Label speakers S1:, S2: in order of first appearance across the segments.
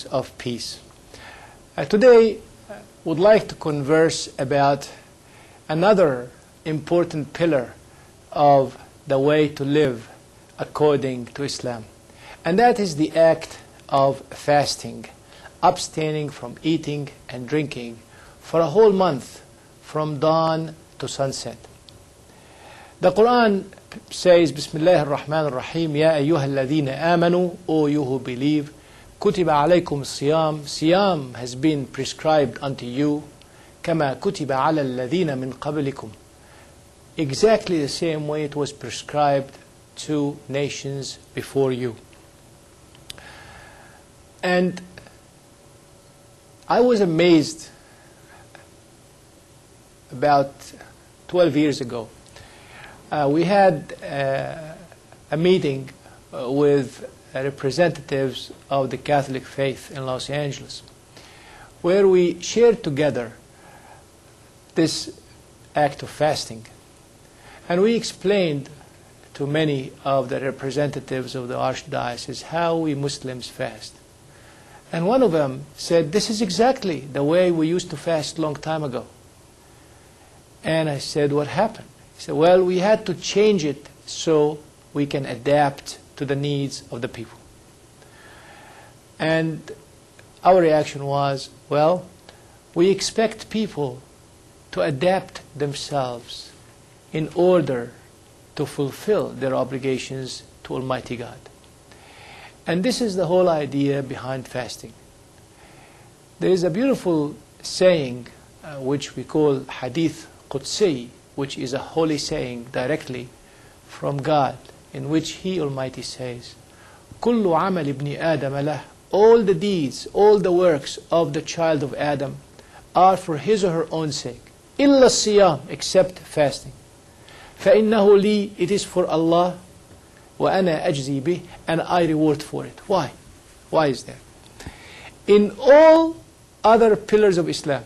S1: of peace. Today, I would like to converse about another important pillar of the way to live according to Islam, and that is the act of fasting, abstaining from eating and drinking for a whole month from dawn to sunset. The Quran says, Bismillah ar-Rahman ar-Rahim, Ya ayyuha alladhina amanu, O you who believe, Kutiba alaykum siyam, siyam has been prescribed unto you, Kama kutiba ala alladhina min qablikum, exactly the same way it was prescribed to nations before you. And I was amazed about 12 years ago. We had a meeting with representatives of the Catholic faith in Los Angeles, where we shared together this act of fasting. And we explained to many of the representatives of the Archdiocese how we Muslims fast. And one of them said, this is exactly the way we used to fast a long time ago. And I said, what happened? He said, well, we had to change it so we can adapt to the needs of the people. And our reaction was, well, we expect people to adapt themselves in order to fulfill their obligations to Almighty God. And this is the whole idea behind fasting. There is a beautiful saying which we call Hadith Qudsi, which is a holy saying directly from God, in which He Almighty says, كُلُّ عَمَلِ ابْنِ آدَمَ لَهُ, all the deeds, all the works of the child of Adam are for his or her own sake, إِلَّا الصِّيَامِ, except fasting. فَإِنَّهُ لِي, it is for Allah, وَأَنَا أَجْزِي بِهِ, and I reward for it. Why? Why is that? In all other pillars of Islam,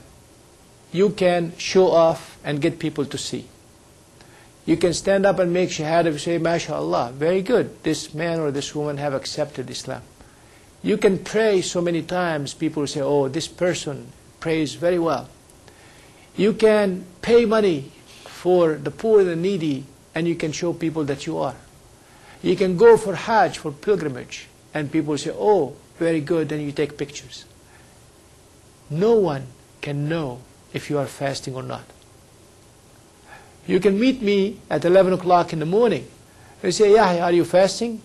S1: you can show off and get people to see. You can stand up and make shahada and say, MashaAllah, very good, this man or this woman have accepted Islam. You can pray so many times, people say, oh, this person prays very well. You can pay money for the poor and the needy, and you can show people that you are. You can go for Hajj, for pilgrimage, and people say, oh, very good, and you take pictures. No one can know if you are fasting or not. You can meet me at 11 o'clock in the morning. You say, Yahia, are you fasting?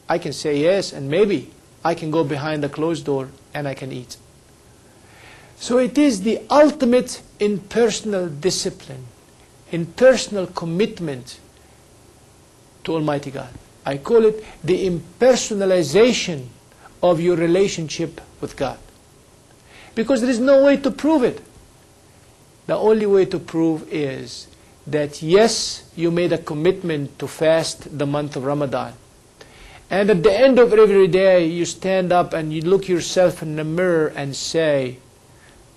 S1: I can say yes, and maybe I can go behind the closed door and I can eat. So it is the ultimate in personal discipline, in personal commitment to Almighty God. I call it the impersonalization of your relationship with God. Because there is no way to prove it. The only way to prove is that yes, you made a commitment to fast the month of Ramadan. And at the end of every day, you stand up and you look yourself in the mirror and say,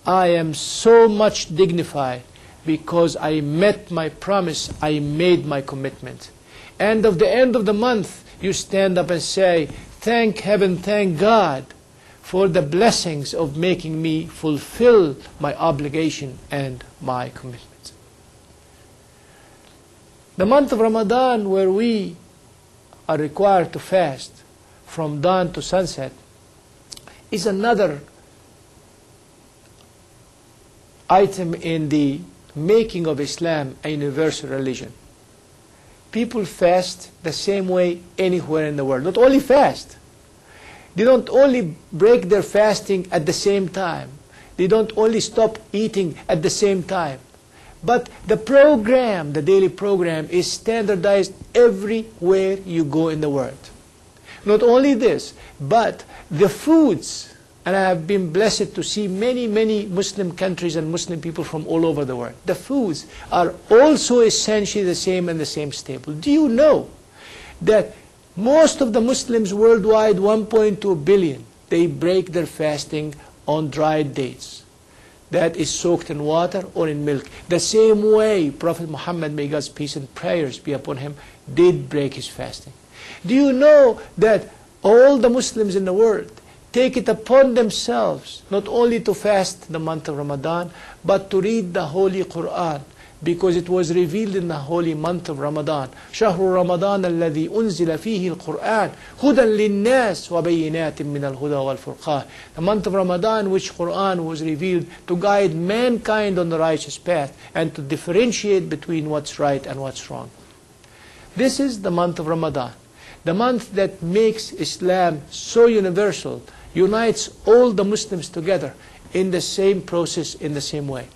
S1: I am so much dignified because I met my promise, I made my commitment. And at the end of the month, you stand up and say, thank heaven, thank God for the blessings of making me fulfill my obligation and my commitment. The month of Ramadan, where we are required to fast from dawn to sunset, is another item in the making of Islam a universal religion. People fast the same way anywhere in the world. Not only fast. They don't only break their fasting at the same time. They don't only stop eating at the same time. But the program, the daily program, is standardized everywhere you go in the world. Not only this, but the foods, and I have been blessed to see many, many Muslim countries and Muslim people from all over the world. The foods are also essentially the same and the same staple. Do you know that most of the Muslims worldwide, 1.2 billion, they break their fasting on dried dates. That is soaked in water or in milk. The same way Prophet Muhammad, may God's peace and prayers be upon him, did break his fasting. Do you know that all the Muslims in the world take it upon themselves not only to fast the month of Ramadan, but to read the Holy Quran, because it was revealed in the holy month of Ramadan. شهر رمضان الذي أنزل فيه القرآن هدى للناس وبينات من الهدى والفرقان. The month of Ramadan, which Quran was revealed to guide mankind on the righteous path and to differentiate between what's right and what's wrong. This is the month of Ramadan, the month that makes Islam so universal, unites all the Muslims together in the same process, in the same way.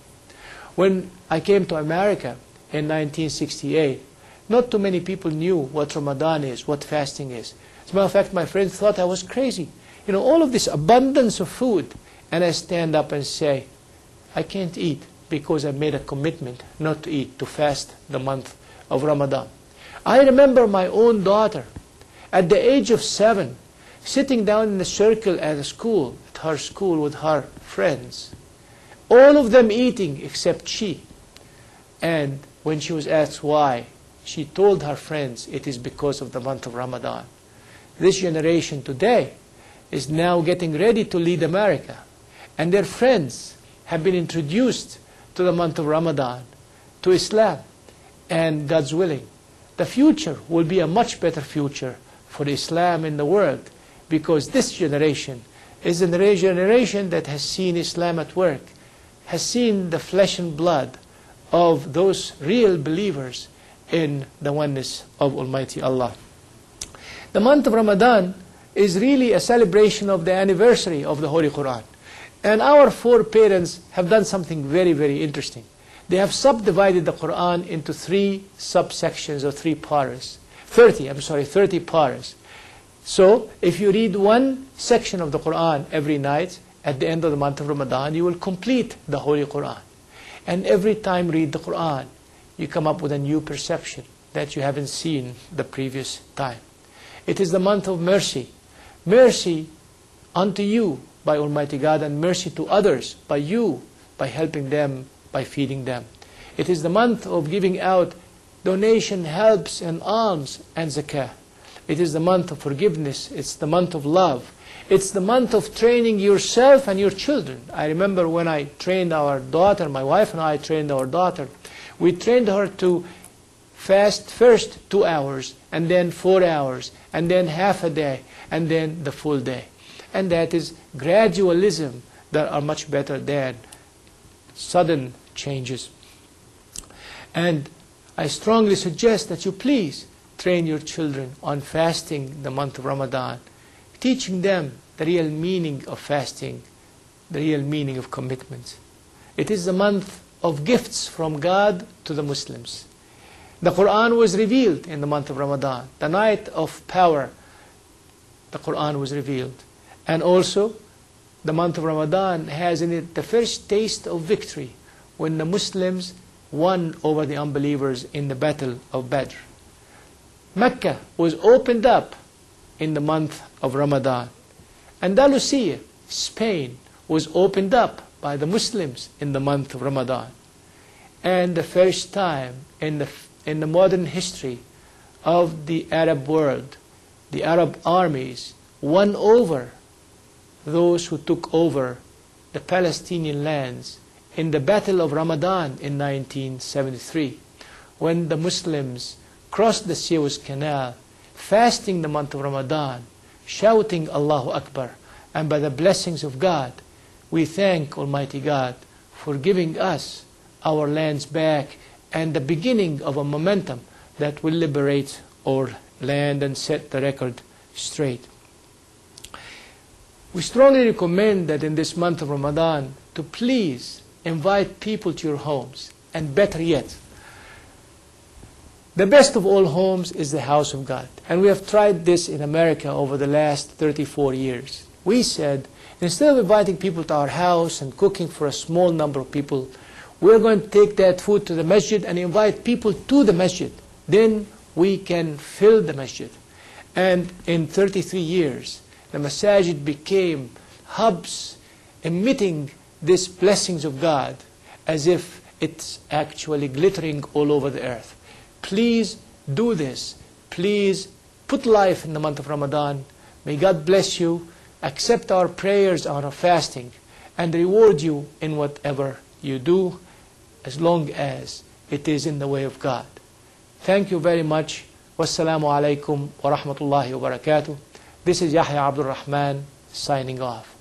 S1: When I came to America in 1968, not too many people knew what Ramadan is, what fasting is. As a matter of fact, my friends thought I was crazy. You know, all of this abundance of food, and I stand up and say, I can't eat because I made a commitment not to eat, to fast the month of Ramadan. I remember my own daughter, at the age of 7, sitting down in a circle at a school, at her school with her friends. All of them eating except she. And when she was asked why, she told her friends it is because of the month of Ramadan. This generation today is now getting ready to lead America. And their friends have been introduced to the month of Ramadan, to Islam. And God's willing, the future will be a much better future for Islam in the world, because this generation is a generation that has seen Islam at work, has seen the flesh and blood of those real believers in the oneness of Almighty Allah. The month of Ramadan is really a celebration of the anniversary of the Holy Quran. And our foreparents have done something very, very interesting. They have subdivided the Quran into 3 subsections or 3 paras. 30 paras. So, if you read one section of the Quran every night, at the end of the month of Ramadan, you will complete the Holy Quran. And every time read the Quran, you come up with a new perception that you haven't seen the previous time. It is the month of mercy. Mercy unto you by Almighty God, and mercy to others by you, by helping them, by feeding them. It is the month of giving out donation, helps, and alms, and zakah. It is the month of forgiveness. It's the month of love. It's the month of training yourself and your children. I remember when I trained our daughter, my wife and I trained our daughter, we trained her to fast first 2 hours, and then 4 hours, and then half a day, and then the full day. And that is gradualism that are much better than sudden changes. And I strongly suggest that you please train your children on fasting the month of Ramadan, teaching them the real meaning of fasting, the real meaning of commitment. It is the month of gifts from God to the Muslims. The Quran was revealed in the month of Ramadan. The night of power, the Quran was revealed. And also, the month of Ramadan has in it the first taste of victory, when the Muslims won over the unbelievers in the battle of Badr. Mecca was opened up in the month of Ramadan. Andalusia, Spain, was opened up by the Muslims in the month of Ramadan. And the first time in the modern history of the Arab world, the Arab armies won over those who took over the Palestinian lands in the Battle of Ramadan in 1973, when the Muslims crossed the Suez Canal, fasting the month of Ramadan, shouting Allahu Akbar, and by the blessings of God, we thank Almighty God for giving us our lands back and the beginning of a momentum that will liberate our land and set the record straight. We strongly recommend that in this month of Ramadan to please invite people to your homes, and better yet, the best of all homes is the house of God. And we have tried this in America over the last 34 years. We said, instead of inviting people to our house and cooking for a small number of people, we're going to take that food to the masjid and invite people to the masjid. Then we can fill the masjid. And in 33 years, the masajid became hubs emitting these blessings of God as if it's actually glittering all over the earth. Please do this. Please put life in the month of Ramadan. May God bless you. accept our prayers on our fasting, and reward you in whatever you do, as long as it is in the way of God. Thank you very much. Wassalamu alaikum wa rahmatullahi wa barakatuh. This is Yahia Abdurahman signing off.